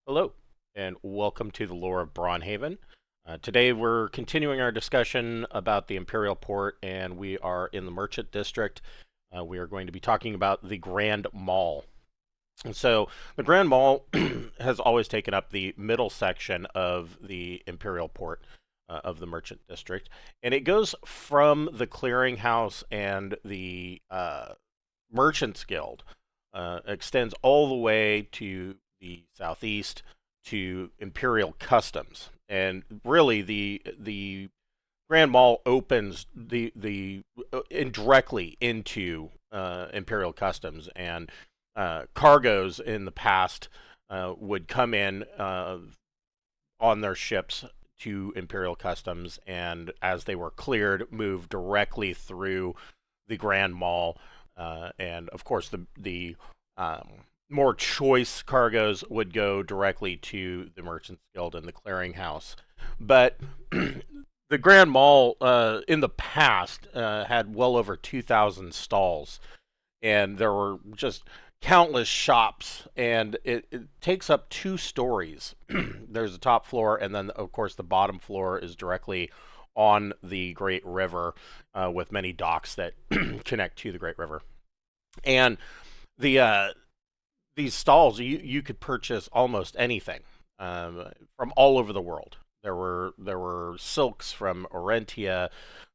Hello, and welcome to the lore of Braunhaven. Today we're continuing our discussion about the Imperial Port, and we are in the Merchant District. We are going to be talking about the Grand Mall. And so the Grand Mall has always taken up the middle section of the Imperial Port of the Merchant District, and it goes from the Clearinghouse and the Merchants Guild, extends all the way to the southeast to Imperial Customs, and really the Grand Mall opens the indirectly into Imperial Customs, and cargoes in the past would come in on their ships to Imperial Customs, and as they were cleared, move directly through the Grand Mall, and of course the more choice cargoes would go directly to the Merchants Guild and the Clearinghouse. But the Grand Mall in the past had well over 2,000 stalls, and there were just countless shops, and it takes up 2 stories. There's the top floor, and then of course the bottom floor is directly on the Great River, with many docks that connect to the Great River. And the these stalls, you could purchase almost anything from all over the world. There were silks from Orentia.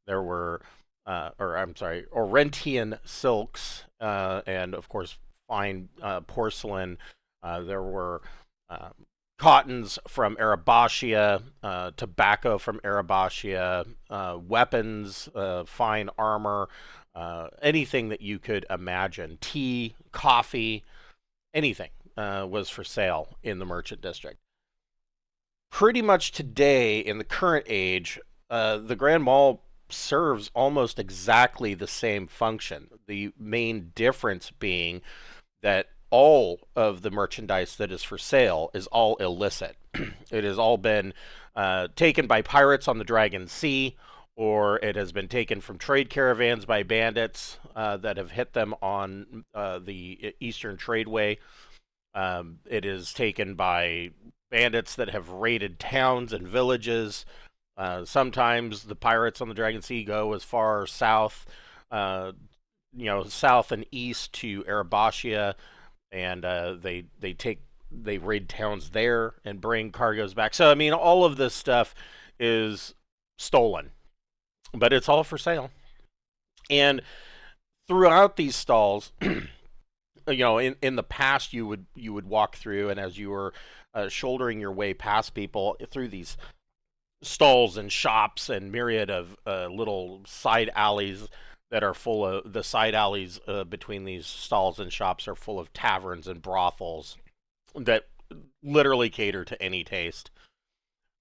There were Orentian silks, and of course fine porcelain. There were cottons from Arabatia, tobacco from Arabatia, weapons, fine armor, anything that you could imagine. Tea, coffee, anything was for sale in the Merchant District. Pretty much today, in the current age, the Grand Mall serves almost exactly the same function. The main difference being that all of the merchandise that is for sale is all illicit. It has all been taken by pirates on the Dragon Sea, or it has been taken from trade caravans by bandits that have hit them on the Eastern Tradeway. It is taken by bandits that have raided towns and villages. Sometimes the pirates on the Dragon Sea go as far south, south and east to Arabatia, and they raid towns there and bring cargoes back. So I mean, all of this stuff is stolen, but it's all for sale. And throughout these stalls, in the past you would walk through, and as you were shouldering your way past people through these stalls and shops and myriad of little side alleys that are full of the side alleys between these stalls and shops are full of taverns and brothels that literally cater to any taste.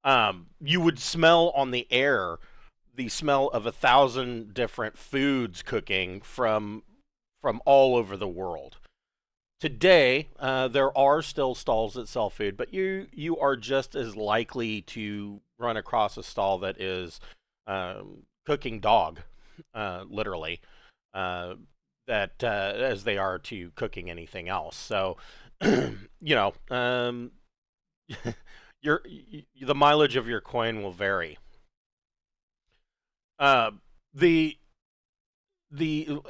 You would smell on the air the smell of 1,000 different foods cooking from all over the world. Today, there are still stalls that sell food, but you are just as likely to run across a stall that is cooking dog, literally, as they are to cooking anything else. So, you know, the mileage of your coin will vary. Uh, the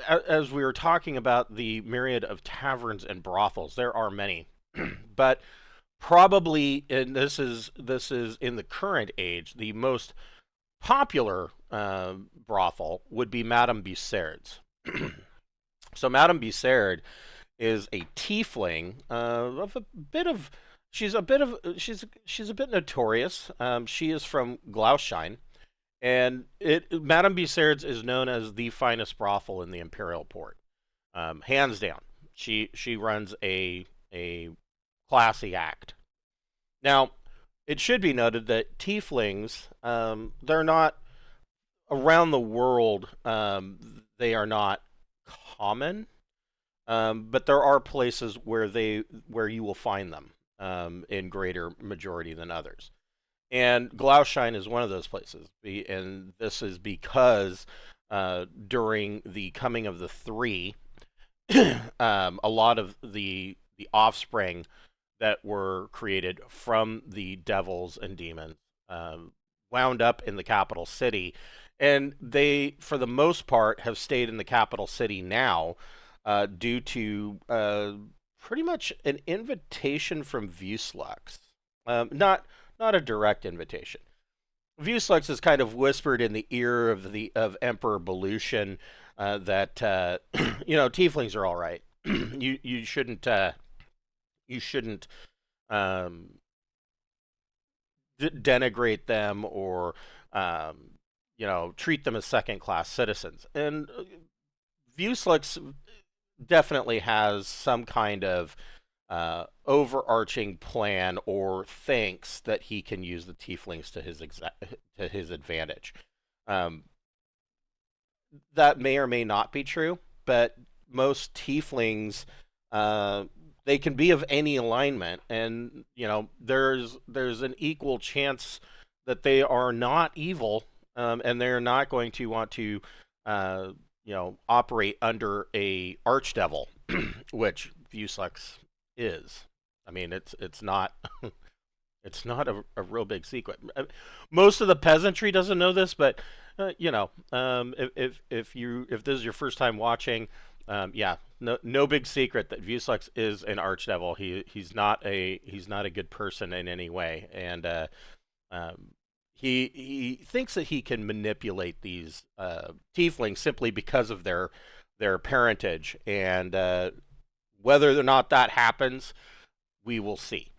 as we were talking about the myriad of taverns and brothels, there are many, but probably, and this is in the current age, the most popular brothel would be Madame Boussaird's. So Madame Bousaird is a tiefling of a bit of she's a bit of she's a bit notorious. She is from Glaushine, and Madame Boussaird's is known as the finest brothel in the Imperial Port, hands down. She runs a classy act. Now, it should be noted that tieflings, they're not around the world. They are not common, but there are places where you will find them in greater majority than others. And Glaushine is one of those places, and this is because during the coming of the three, a lot of the offspring that were created from the devils and demons, wound up in the capital city. And they, for the most part, have stayed in the capital city now due to pretty much an invitation from Vuslux. Not a direct invitation. Vuslux has kind of whispered in the ear of Emperor Belushin that tieflings are all right. You shouldn't um, denigrate them or treat them as second class citizens. And Vuslux definitely has some kind of overarching plan or thinks that he can use the tieflings to his advantage. Um, that may or may not be true, but most tieflings they can be of any alignment, and there's an equal chance that they are not evil, and they're not going to want to operate under a archdevil, which Vuslux is. I mean, it's not it's not a real big secret. Most of the peasantry doesn't know this, but if this is your first time watching, yeah, no big secret that Vuslux is an archdevil. He's not a good person in any way, and he thinks that he can manipulate these tieflings simply because of their parentage, and whether or not that happens, we will see.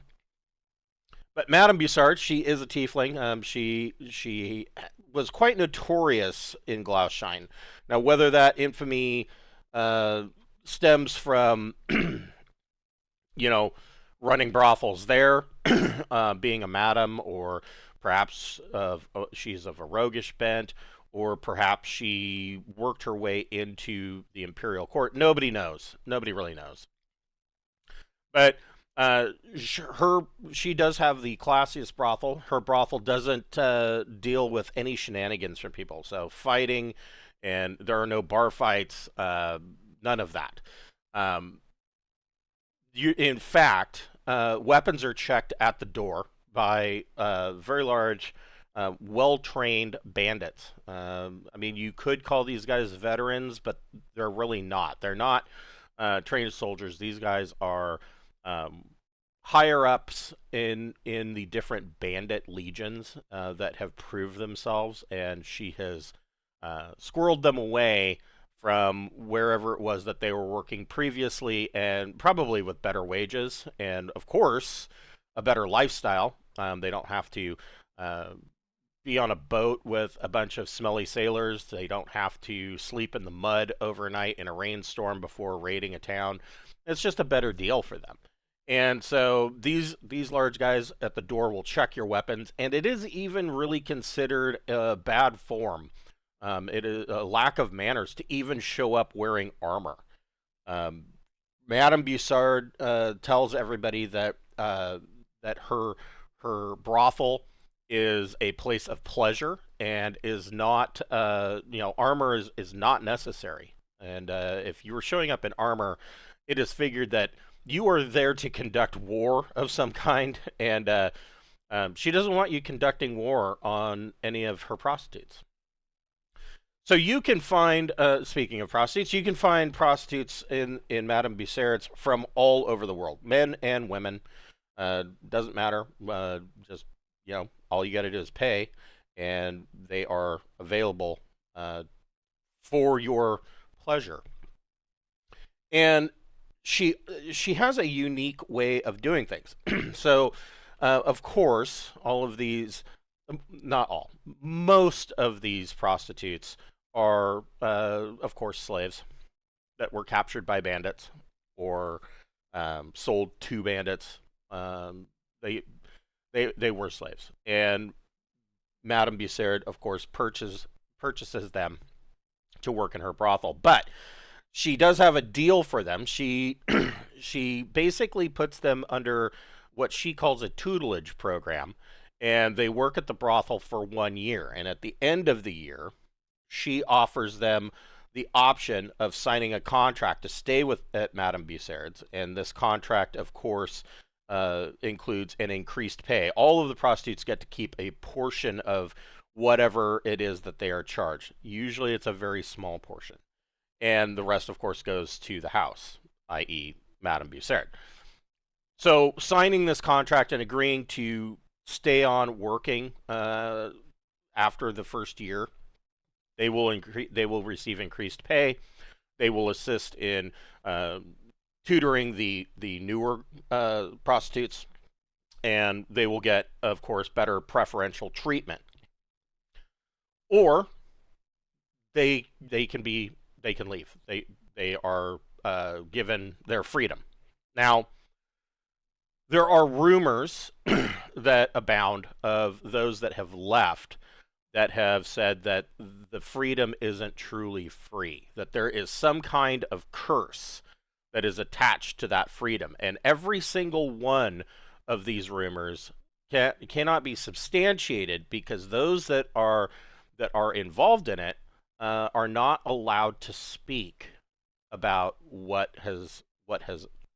But Madame Bousaird, she is a tiefling. She was quite notorious in Glaushine. Now, whether that infamy stems from running brothels there, being a madam, or perhaps she's of a roguish bent, or perhaps she worked her way into the imperial court. Nobody knows. Nobody really knows. But she does have the classiest brothel. Her brothel doesn't deal with any shenanigans from people. So fighting, and there are no bar fights. None of that. In fact, weapons are checked at the door by very large, well-trained bandits. I mean, you could call these guys veterans, but they're really not. They're not trained soldiers. These guys are higher ups in the different bandit legions that have proved themselves, and she has squirreled them away from wherever it was that they were working previously, and probably with better wages and, of course, a better lifestyle. They don't have to be on a boat with a bunch of smelly sailors. They don't have to sleep in the mud overnight in a rainstorm before raiding a town. It's just a better deal for them. And so these large guys at the door will check your weapons, and it is even really considered bad form. It is a lack of manners to even show up wearing armor. Madame Bousaird tells everybody that her brothel is a place of pleasure and is not armor is not necessary. And if you were showing up in armor, it is figured that you are there to conduct war of some kind, and she doesn't want you conducting war on any of her prostitutes. So you can find, speaking of prostitutes, you can find prostitutes in Madame Boussaird's from all over the world, men and women. Doesn't matter. Just all you got to do is pay, and they are available for your pleasure. And she has a unique way of doing things. So, of course, all of these, not all, most of these prostitutes are, of course, slaves that were captured by bandits or sold to bandits. They were slaves, and Madame Bousaird, of course, purchases them to work in her brothel, but she does have a deal for them. She basically puts them under what she calls a tutelage program, and they work at the brothel for 1 year. And at the end of the year, she offers them the option of signing a contract to stay at Madame Boussaird's. And this contract, of course, includes an increased pay. All of the prostitutes get to keep a portion of whatever it is that they are charged. Usually it's a very small portion. And the rest, of course, goes to the house, i.e., Madame Bousaird. So signing this contract and agreeing to stay on working after the first year, they will receive increased pay. They will assist in tutoring the newer prostitutes, and they will get, of course, better preferential treatment. Or they can leave. They are given their freedom. Now, there are rumors that abound of those that have left that have said that the freedom isn't truly free, that there is some kind of curse that is attached to that freedom. And every single one of these rumors cannot be substantiated because those that are involved in it are not allowed to speak about what has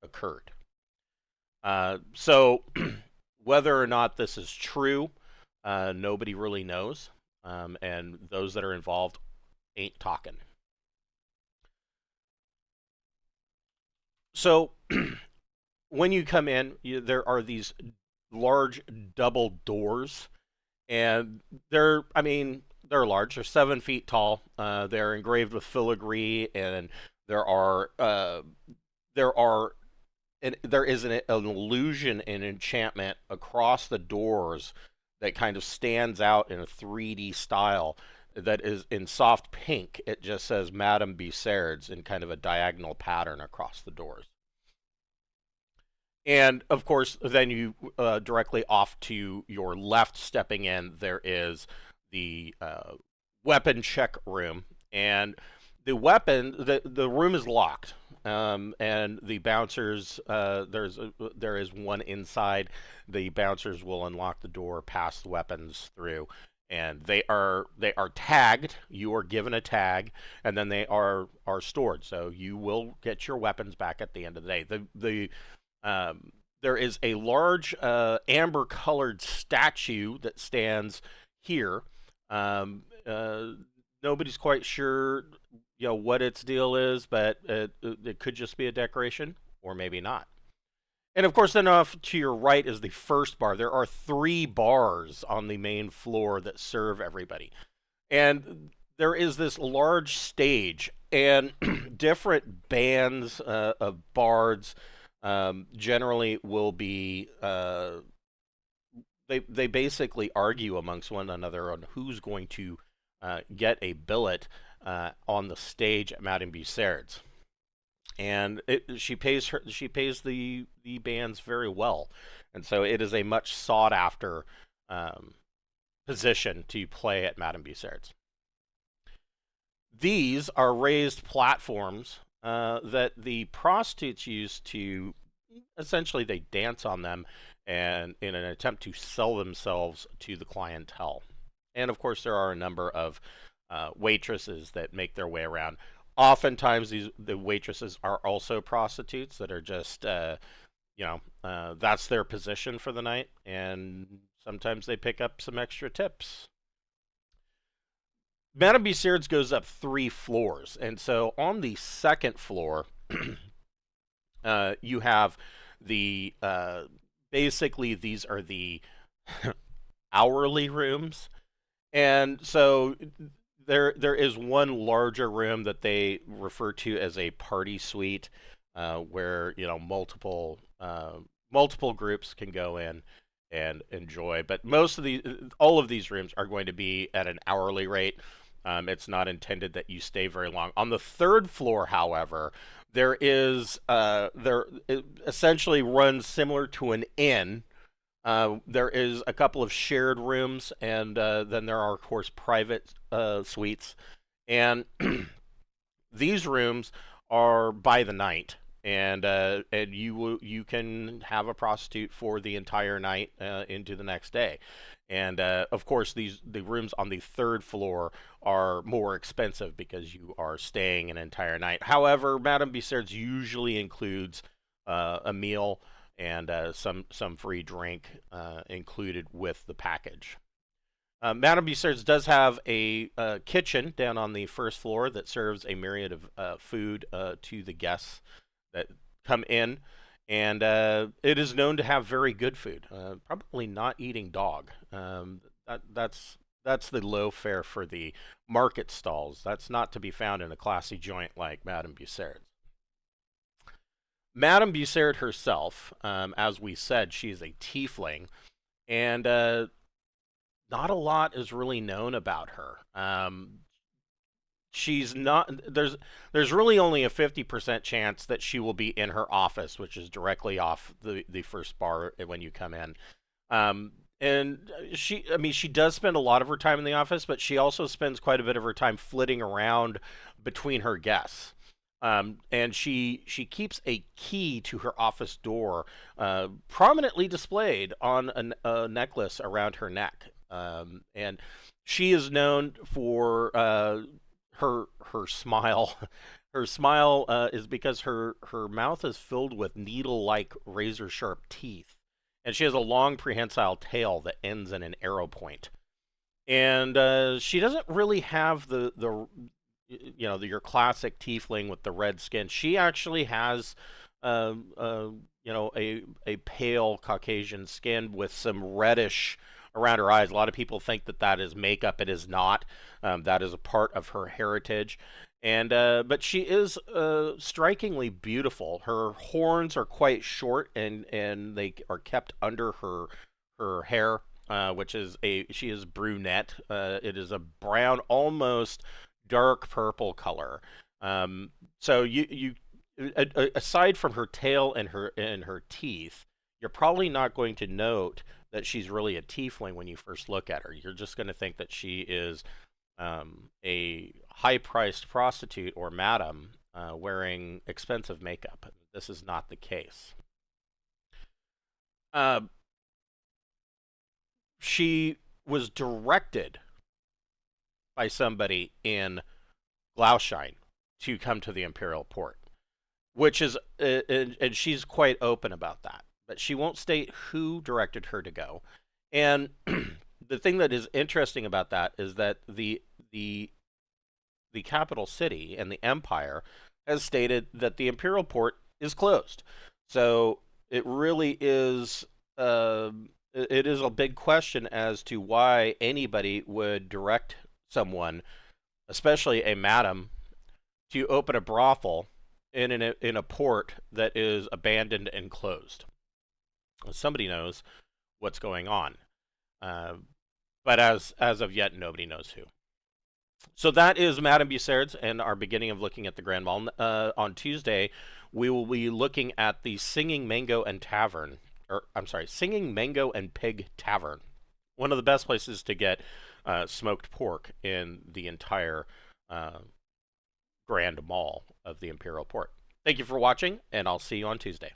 occurred. So whether or not this is true, nobody really knows, and those that are involved ain't talking. So when you come in, there are these large double doors, and they're large. They're 7 feet tall. They're engraved with filigree, and there is an illusion and enchantment across the doors that kind of stands out in a 3D style that is in soft pink. It just says Madame Bousairds in kind of a diagonal pattern across the doors. And of course, then you directly off to your left, stepping in, there is the weapon check room, and the room is locked, and the bouncers there is one inside. The bouncers will unlock the door, pass the weapons through, and they are tagged. You are given a tag, and then they are stored. So you will get your weapons back at the end of the day. There is a large amber-colored statue that stands here. Nobody's quite sure, what its deal is, but it could just be a decoration, or maybe not. And of course, then off to your right is the first bar. There are 3 bars on the main floor that serve everybody. And there is this large stage, and different bands of bards generally will be they basically argue amongst one another on who's going to get a billet on the stage at Madame Boussaird's. And she pays the bands very well, and so it is a much sought after position to play at Madame Boussaird's. These are raised platforms that the prostitutes use to, essentially, they dance on them, and in an attempt to sell themselves to the clientele. And of course, there are a number of waitresses that make their way around. Oftentimes, the waitresses are also prostitutes that are just, that's their position for the night, and sometimes they pick up some extra tips. Madame Boussaird's goes up 3 floors, and so on the second floor, you have the basically these are the hourly rooms, and so there is one larger room that they refer to as a party suite, where multiple groups can go in and enjoy. But all of these rooms are going to be at an hourly rate. It's not intended that you stay very long. On the third floor, however, it essentially runs similar to an inn. There is a couple of shared rooms, and then there are, of course, private suites. And these rooms are by the night, and you can have a prostitute for the entire night into the next day. And of course, the rooms on the third floor are more expensive because you are staying an entire night. However, Madame Boussaird's usually includes a meal and some free drink included with the package. Madame Bousaird does have a kitchen down on the first floor that serves a myriad of food to the guests that come in, and it is known to have very good food. Probably not eating dog. That's the low fare for the market stalls. That's not to be found in a classy joint like Madame Bousaird. Madame Bousaird herself, as we said, she is a tiefling, and not a lot is really known about her. She's not there's really only a 50% chance that she will be in her office, which is directly off the first bar when you come in. And she does spend a lot of her time in the office, but she also spends quite a bit of her time flitting around between her guests. And she keeps a key to her office door prominently displayed on a necklace around her neck. And she is known for her smile. Her smile is because her mouth is filled with needle-like razor-sharp teeth, and she has a long prehensile tail that ends in an arrow point. And she doesn't really have your classic tiefling with the red skin. She actually has a pale Caucasian skin with some reddish around her eyes. A lot of people think that is makeup. It is not. That is a part of her heritage. And but she is strikingly beautiful. Her horns are quite short, and they are kept under her hair, which is she is brunette. It is a brown, almost dark purple color. So you aside from her tail and her teeth, you're probably not going to note that she's really a tiefling when you first look at her. You're just going to think that she is a high-priced prostitute or madam wearing expensive makeup. This is not the case. She was directed by somebody in Glauschein to come to the Imperial Port, which is, and she's quite open about that, but she won't state who directed her to go. And the thing that is interesting about that is that the capital city and the empire has stated that the Imperial Port is closed. So it really is it is a big question as to why anybody would direct someone, especially a madam, to open a brothel in a port that is abandoned and closed. Somebody knows what's going on, but as of yet, nobody knows who. So that is Madame Bousaird and our beginning of looking at the Grand Mall. On Tuesday, we will be looking at the Singing Mango and Singing Mango and Pig Tavern. One of the best places to get smoked pork in the entire Grand Mall of the Imperial Port. Thank you for watching, and I'll see you on Tuesday.